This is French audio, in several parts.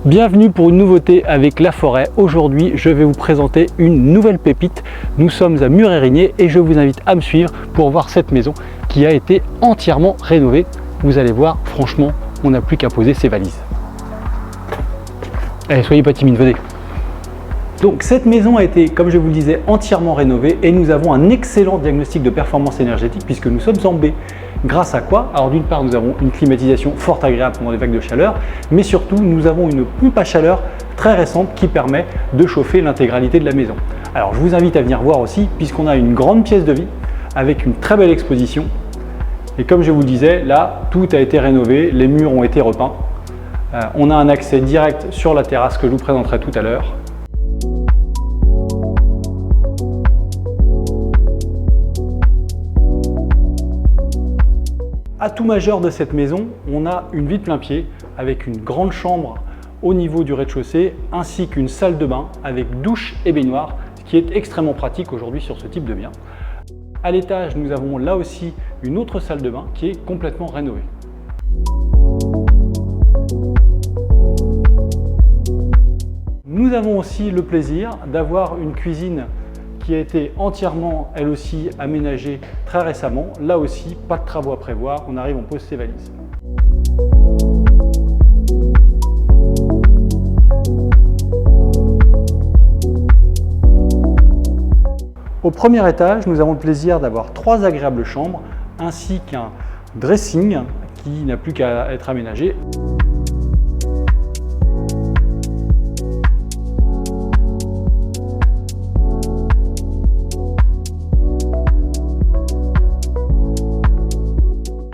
Bienvenue pour une nouveauté avec La Forêt. Aujourd'hui, je vais vous présenter une nouvelle pépite. Nous sommes à Mur-Érigné et je vous invite à me suivre pour voir cette maison qui a été entièrement rénovée. Vous allez voir, franchement, on n'a plus qu'à poser ses valises. Allez, soyez pas timide, venez. Donc cette maison a été, comme je vous le disais, entièrement rénovée et nous avons un excellent diagnostic de performance énergétique puisque nous sommes en B. Grâce à quoi? Alors d'une part, nous avons une climatisation fort agréable pendant les vagues de chaleur, mais surtout, nous avons une pompe à chaleur très récente qui permet de chauffer l'intégralité de la maison. Alors je vous invite à venir voir aussi puisqu'on a une grande pièce de vie avec une très belle exposition. Et comme je vous le disais, là, tout a été rénové, les murs ont été repeints. On a un accès direct sur la terrasse que je vous présenterai tout à l'heure. Atout majeur de cette maison, on a une vue de plein pied avec une grande chambre au niveau du rez-de-chaussée ainsi qu'une salle de bain avec douche et baignoire, ce qui est extrêmement pratique aujourd'hui sur ce type de bien. À l'étage, nous avons là aussi une autre salle de bain qui est complètement rénovée. Nous avons aussi le plaisir d'avoir une cuisine qui a été entièrement, elle aussi, aménagée très récemment. Là aussi, pas de travaux à prévoir, on arrive, on pose ses valises. Au premier étage, nous avons le plaisir d'avoir 3 agréables chambres, ainsi qu'un dressing qui n'a plus qu'à être aménagé.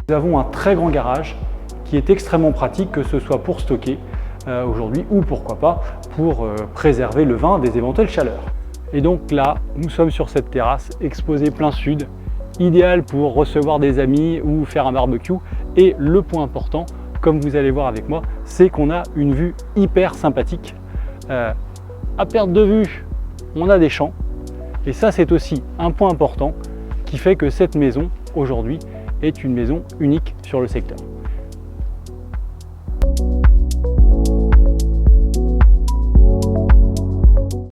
Nous avons un très grand garage qui est extrêmement pratique, que ce soit pour stocker aujourd'hui ou pourquoi pas pour préserver le vin des éventuelles chaleurs. Et donc là, nous sommes sur cette terrasse exposée plein sud, idéal pour recevoir des amis ou faire un barbecue. Et le point important, comme vous allez voir avec moi, c'est qu'on a une vue hyper sympathique. À perte de vue, on a des champs. Et ça, c'est aussi un point important qui fait que cette maison, aujourd'hui, est une maison unique sur le secteur.